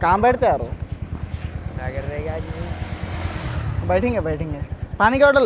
कहाँ बैठते यार? बैठेंगे बैठेंगे। पानी का बोतल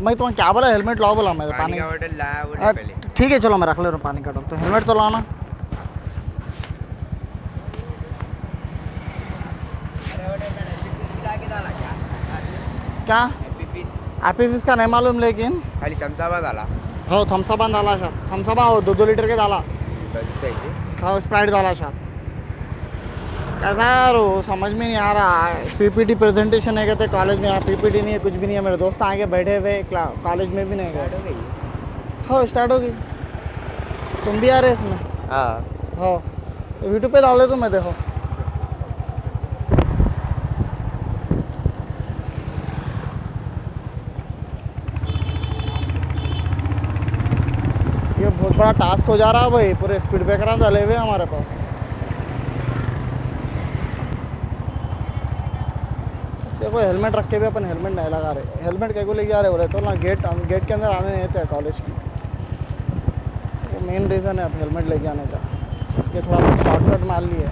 मैं तुम्हें क्या बोला? हेलमेट लाओ बोला मैं। पानी का बोतल लाया बोले पहले। ठीक है चलो मैं रख ले रहा हूँ पानी का बोतल। तो हेलमेट तो लाना। क्या हैप्पी फिज का नहीं मालूम लेकिन खाली थम्सअप डाला। हो थम्सअप डाला शायद। थम्सअप हो 2-2 लीटर के डाला। हाँ स्प्राइट डाला शायद। कैसा यार वो समझ में नहीं आ रहा है। पीपीटी प्रेजेंटेशन है कहते कॉलेज में। यहाँ पीपीटी नहीं है कुछ भी नहीं है। मेरे दोस्त आगे बैठे हुए कॉलेज में भी नहीं गए। हाँ स्टार्ट हो गई। तुम भी आ रहे इसमें? हाँ हाँ यूट्यूब पे डाल दे तो मैं देखो। ये बहुत बड़ा टास्क हो जा रहा है भाई। पूरे स्पीड ब्रेकर डाले हुए हमारे पास। देखो हेलमेट रख के भी अपन हेलमेट नहीं लगा रहे। हेलमेट कैसे लेके आ रहे बोले तो ना गेट के अंदर आने नहीं देते कॉलेज की। वो मेन रीज़न है अब हेलमेट लेके आने का। ये थोड़ा शॉर्टकट मार लिए।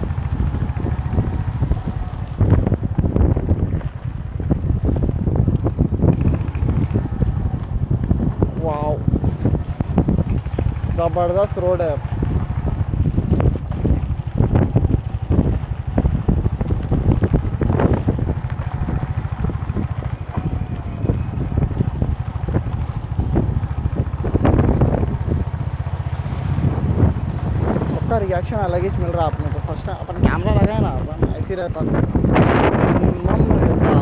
वाओ ज़बरदस्त रोड है। सबका रिएक्शन अलग ही मिल रहा है अपने को। फर्स्ट टाइम अपन कैमरा लगाए ना अपन ऐसे ही रहता मिनिमम रहता।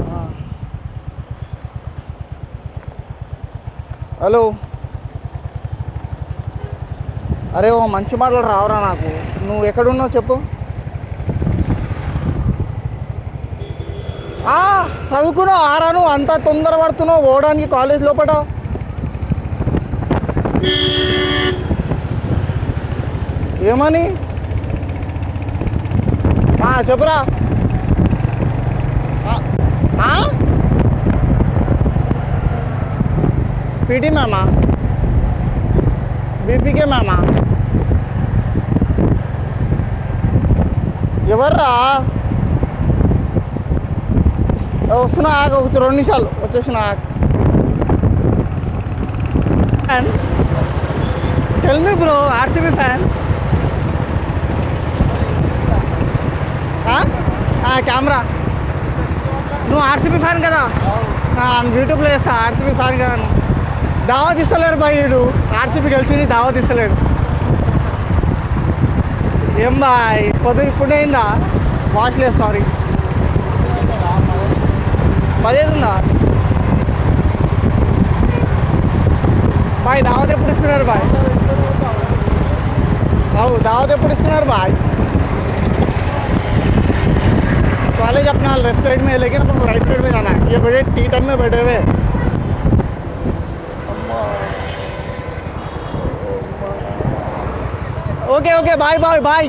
हाँ హలో అరే ఓ మంచి మాటలు రావురా నాకు. నువ్వు ఎక్కడున్నావు చెప్పు. చదువుకున్నావు ఆరా? నువ్వు అంతా తొందర పడుతున్నావు పోవడానికి కాలేజ్ లోపల. ఏమని చెప్పురా. పీటీ మ్యామా? బీపీకే మ్యామా? ఎవర్రా? వస్తున్నా ఆగు 2 నిమిషాలు వచ్చేసిన. Tell me bro RCB fan. Camera నువ్వు ఆర్సీబీ ఫ్యాన్ కదా? యూట్యూబ్లో వేస్తా ఆర్సీబీ ఫ్యాన్ కదా. నువ్వు దావత్ ఇస్తలేడు బాయ్. వీడు ఆర్సీబీ గెలిచింది దావత్ ఇస్తలేడు. ఏం బాయ్ పొద్దు ఇప్పుడే అయిందా? వాచ్ లేదు సారీ. 15 ఉందా బాయ్? దావత్ ఎప్పుడు ఇస్తున్నారు బాయ్? दावत एప్పుడు ఇస్తున్నారు भाई? कॉलेज अपना लेफ्ट साइड में है लेकिन अपन राइट साइड में जाना है। ये बड़े टी टाइम में बैठे हुए। Okay okay bye bye bye.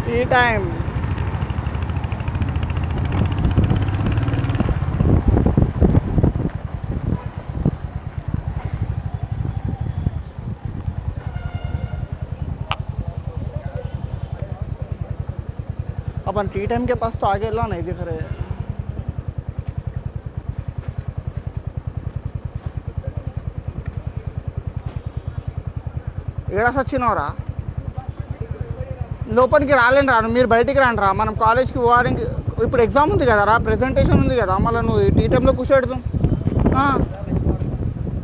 Tea time अपन टी टाइम के पास तो आगे ला नहीं दिख रहे। ఏడా సచ్చినవరా? లోపలికి రాలేను రా. మీరు బయటికి రాండి రా. మనం కాలేజ్కి పోవాలని ఇప్పుడు ఎగ్జామ్ ఉంది కదరా, ప్రెజెంటేషన్ ఉంది కదా. మళ్ళీ నువ్వు టీ టైంలో కూర్చోబెడతాం.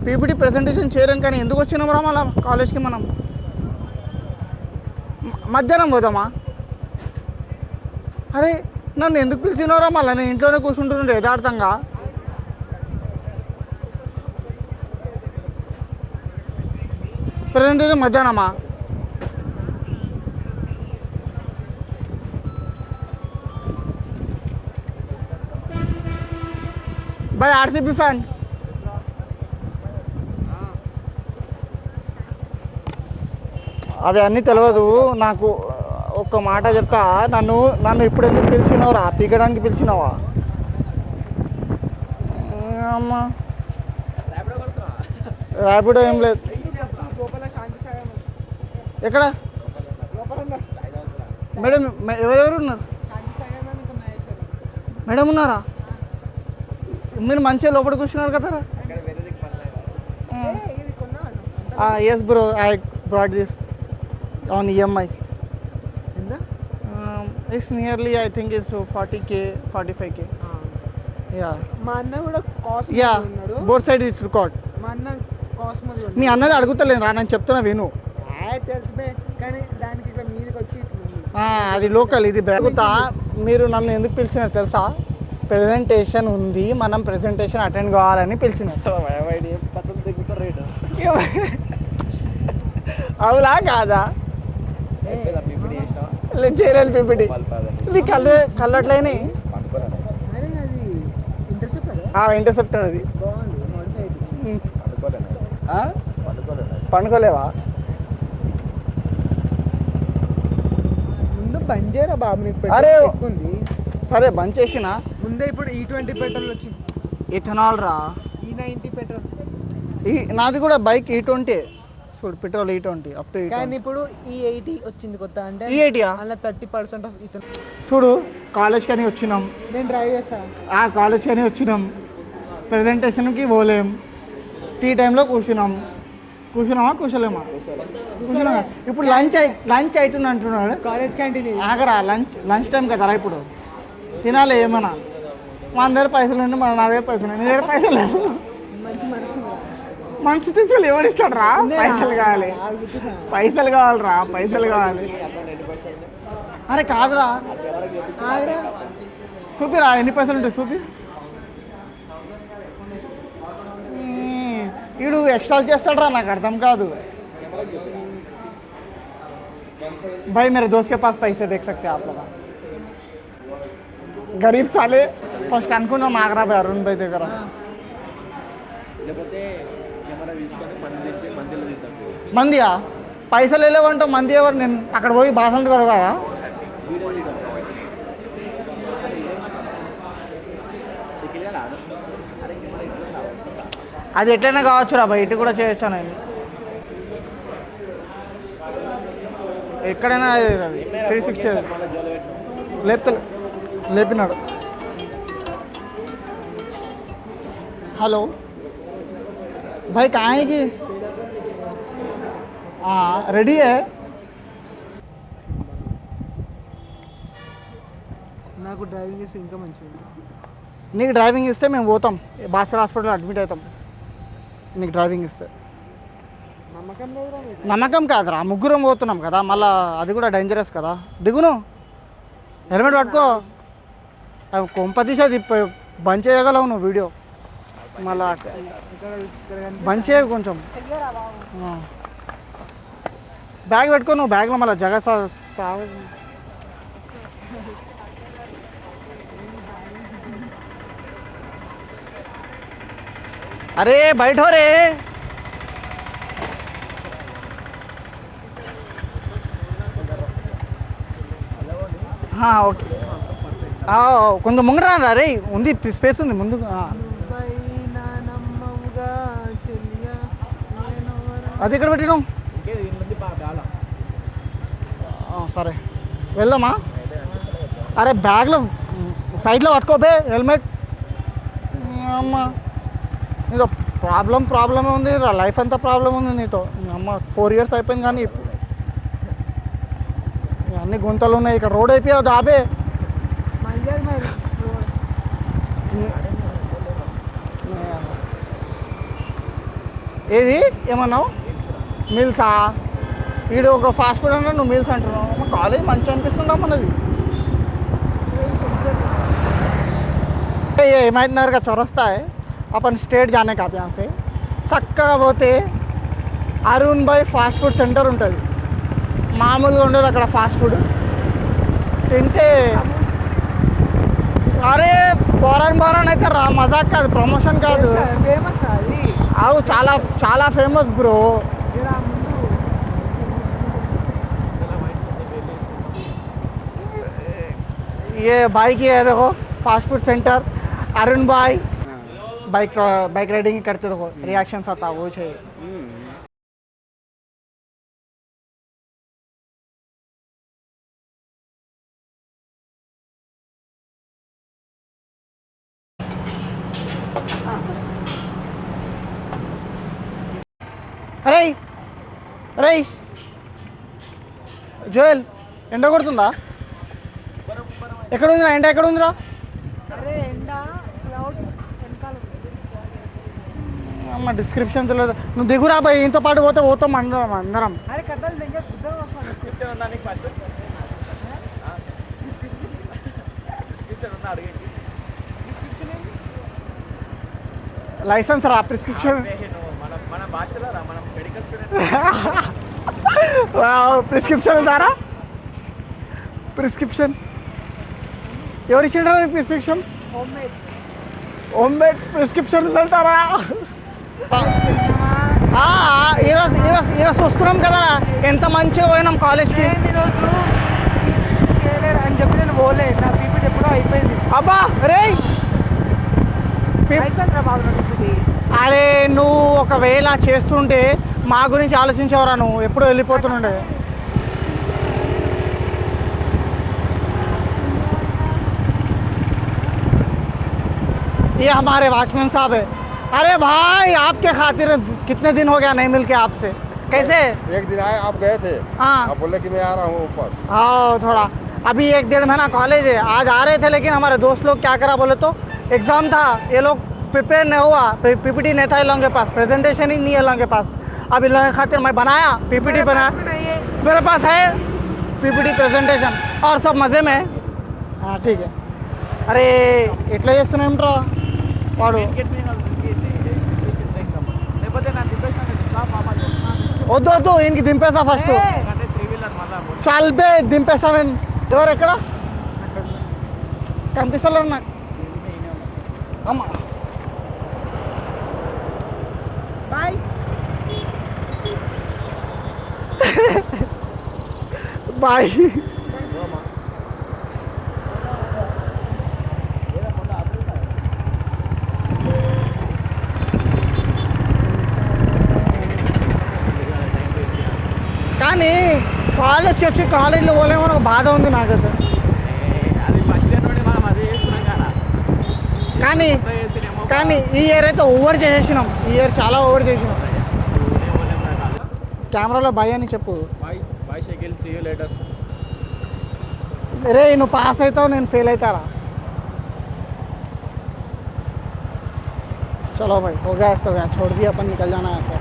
పీపీటీ ప్రెజెంటేషన్ చేయలేం కానీ ఎందుకు వచ్చినాం రా మళ్ళీ కాలేజ్కి? మనం మధ్యాహ్నం పోదామా? అరే నన్ను ఎందుకు పిలిచినవరా? మళ్ళీ నేను ఇంట్లోనే కూర్చుంటుండే యథార్థంగా. ప్రెజెంటేషన్ మధ్యాహ్నమా? Bye RCB fan. అవి అన్నీ తెలియదు నాకు. ఒక్క మాట చెప్తా. నన్ను ఇప్పుడు ఎందుకు పిలిచినావురా? పీకడానికి పిలిచినావా? అమ్మా ర్యాపిడో ఏం లేదు. ఎక్కడ మేడం ఎవరెవరు ఉన్నారు మేడం ఉన్నారా మీరు మంచిగా లోపల కూర్చున్నారు కదా yes bro I brought this on EMI it's nearly I think it's 40K 45K yeah మా అన్న కూడా కాస్ట్ యా ఉన్నాడు. బోత్ సైడ్ ఇట్స్ రికార్డ్ మా అన్న కాస్మో మీ అన్నది అడుగుతలేను రా నేను చెప్తున్నా విను తెలిసిపోయి కానీ దానికి ఇక్కడ మీదకి వచ్చి అది లోకల్ ఇది అడుగుతా మీరు నన్ను ఎందుకు పిలిచినారు తెలుసా ప్రెజెంటేషన్ ఉంది మనం ప్రెజెంటేషన్ అటెండ్ కావాలని పిలిచినారు అవునా కాదా చేయలేను పీపీటీ ఇది కళ్ళట్లేని అరే అది ఇంటర్సెప్టర్ ఇంటర్సెప్టర్ అది బాగుంది మోడిఫై పండుకోలేవా ముందు బంద్ చేయరా బాబు నీకు అరే! పెట్రోల్ ఎక్కువ ఉంది సరే బంద్ చేసిన ముందే ఇప్పుడు E20 పెట్రోల్ వచ్చింది ఇథనాల్ రా E90 పెట్రోల్ నాది కూడా బైక్ E20 చూడు పెట్రోల్ E20 అప్ టు కానీ ఇప్పుడు E80 వచ్చింది కొత్త అంటే E80 ఆ? అలా 30% ఆఫ్ ఇతను చూడు కాలేజ్ కానీ వచ్చినాం నేను డ్రైవ్ చేస్తాను కాలేజ్ కానీ వచ్చినాం ప్రెజెంటేషన్కి పోలేం టీ టైంలో కూర్చున్నామా కూర్చోలేమా కూర్చున్నామా ఇప్పుడు లంచ్ అవుతుంది అంటున్నాడు కాలేజ్ క్యాంటీన్ ఆగరా లంచ్ టైం కదరా ఇప్పుడు తినాలి ఏమన్నా మా దగ్గర పైసలు ఉండి మన నా దగ్గర పైసలు నీ దగ్గర పైసలు లేవు మంచి మనిషి మంచి టీచర్లు ఎవరిస్తాడు రా పైసలు కావాలి పైసలు కావాలిరా పైసలు కావాలి అరే కాదురా చూపిరా ఎన్ని పైసలు ఉంటాయి చూపి వీడు ఎక్స్ట్రా చేస్తాడు రా నాకు అర్థం కాదు भाई मेरे दोस्त के पास पैसे देख सकते हैं आप लोग गरीब साले ఫస్ట్ అనుకున్నాం ఆగరా భాయ్ అరుణ్ భాయ్ దగ్గర మందియా పైసలు వెళ్ళేవంటావు మంది ఎవరు నేను అక్కడ పోయి బాసంత కొడగా అది ఎట్లయినా కావచ్చు రా బయట కూడా చేయొచ్చా నేను ఎక్కడైనా అది 360 లేపినాడు हेलो भाई कहाँ है कि रेडी है నాకు డ్రైవింగ్ చేస్తే ఇంకా మంచిగా నీకు డ్రైవింగ్ ఇస్తే మేము పోతాం భాస్కర్ హాస్పిటల్ అడ్మిట్ అవుతాం నీకు డ్రైవింగ్ ఇస్తే నమ్మకం లేదురా నీకు. నమ్మకం కాదురా ముగ్గురం పోతున్నాం కదా మళ్ళీ అది కూడా డేంజరస్ కదా దిగును హెల్మెట్ పట్టుకో అవి కొంపతీసి అది బంద్ చేయగలవు నువ్వు వీడియో మళ్ళా ఇక్కడ కనిపిస్తుంది. బంద్ చేయవు కొంచెం చెయ్యరా బాబు. బ్యాగ్ పెట్టుకో నువ్వు బ్యాగ్లో మళ్ళీ జగ अरे बैठो रे ఓకే కొంచెం ముంగరా రే ఉంది స్పేస్ ఉంది ముందు నువ్వైనా నమ్మవుగా చెయ్య నేనెవరా. అది ఎక్కడ పెట్టినాం సరే వెళ్దామా అరే బ్యాగ్లో సైడ్లో పట్టుకోబే హెల్మెట్ అమ్మ నీతో ప్రాబ్లం ఉంది లైఫ్ అంతా ప్రాబ్లం ఉంది నీతో అమ్మ 4 years అయిపోయింది కానీ అన్ని గుంతలు ఉన్నాయి ఇక్కడ రోడ్ అయిపోయావు దాబే మళ్ళీ మరి ఏది ఏమన్నావు మిల్సా వీడు ఒక ఫాస్ట్ ఫుడ్ అన్నా నువ్వు మిల్స్ అంటున్నావు మా కాలేజ్ మంచిగా అనిపిస్తుందా మనది ये हिमायत नगर का चौरस्ता है अपन स्टेट जाने का यहाँ से చక్కగా పోతే అరుణ్ భాయ్ ఫాస్ట్ ఫుడ్ సెంటర్ ఉంటుంది మామూలుగా ఉండదు అక్కడ ఫాస్ట్ ఫుడ్ తింటే అరే బోరాన్ అయితే రా మజాక్ కాదు ప్రమోషన్ కాదు ఫేమస్ అది అవు చాలా చాలా ఫేమస్ బ్రో ఇక్కడ ముందు ये भाई की है देखो फास्ट फूड सेंटर अरुण भाई बाइक राइडिंग करते देखो रिएक्शंस आता वो चाहिए అరే అరే జోయల్ ఎండ కొడుతుందా? ఎక్కడ ఉందిరా ఎండ, ఎక్కడ ఉందిరా? అరే ఎండ క్లౌడ్స్ వెనకాల ఉంది. అమ్మ డిస్క్రిప్షన్ తెలియదు. నువ్వు దిగురా బాయ్, ఇంతో పాటు పోతాం అందరం అందరం. అరే కథలు దగ్గర బుద్ధం వస్తాను. లైసెన్స్ రా, ప్రిస్క్రిప్షన్ మన భాషలో మనం మెడికల్ స్టూడెంట్. ప్రిస్క్రిప్షన్ ఉందారా? ప్రిస్క్రిప్షన్ ఎవరు ఇచ్చిండ్రా prescription? Homemade homemade prescription ఉందంటారా? ఈరోజు చూసుకున్నాం కదా ఎంత మంచిగా పోయినాం కాలేజ్కి. నేను ఈరోజు చేయలేరు అని చెప్పి నేను పోలే. నా పీపీటీ ఎప్పుడో అయిపోయింది. అబ్బా రే అయిపోయిందిరా బాబు నా పీపీటీ. అరే నువ్వు ఒకవేళ చేస్తుంటే మా గురించి ఆలోచించేవరా? నువ్వు ఎప్పుడు వెళ్ళిపోతుండే. ये हमारे वॉचमैन साहब है। अरे भाई आपके खातिर कितने दिन हो गया नहीं मिल के आपसे, कैसे? एक दिन आए, आप गए थे, हाँ आप बोले कि मैं आ रहा हूँ ऊपर। हाँ थोड़ा अभी 1-1.5 महीना कॉलेज है, आज आ रहे थे लेकिन हमारे दोस्त लोग क्या करा बोले तो एग्जाम था, ये लोग प्रिपेयर नहीं हुआ, पीपीटी नहीं था इन लोगों के पास, प्रेजेंटेशन ही नहीं है इन लोगों के पास। अब इन लोगों के खातिर मैं बनाया पीपीटी बनाया, मेरे पास है पीपीटी प्रेजेंटेशन और सब मज़े में है। हाँ ठीक है. अरे ఎట్లా చేస్తున్నాం వాడు? వద్దు వద్దు ఈయనకి దింపేసా ఫస్ట్. చాల్బే దింపేసా. ఎవరు ఎక్కడ కనిపిస్తలేరు నాకు. అమ్మా బాయ్. బాయ్. కానీ కాలేజ్కి వచ్చి కాలేజీలో పోలేమో ఒక బాధ ఉంది నాకైతే. అది ఫస్ట్ ఇయర్ నుండి మనం అదే చేస్తున్నాం కదా. కానీ కానీ ఈ ఇయర్ అయితే ఓవర్ చేసేసినాం. ఈ ఇయర్ చాలా ఓవర్ చేసినాం. కెమెరాలో బాయ్ అని చెప్పు. Bye Shakil, see you later. రే నువ్వు పాస్ అవుతావు, నేను ఫెయిల్ అవుతారా? चलो भाई हो गया इसका, छोड़ दिया अपन, निकल जाना है ऐसा.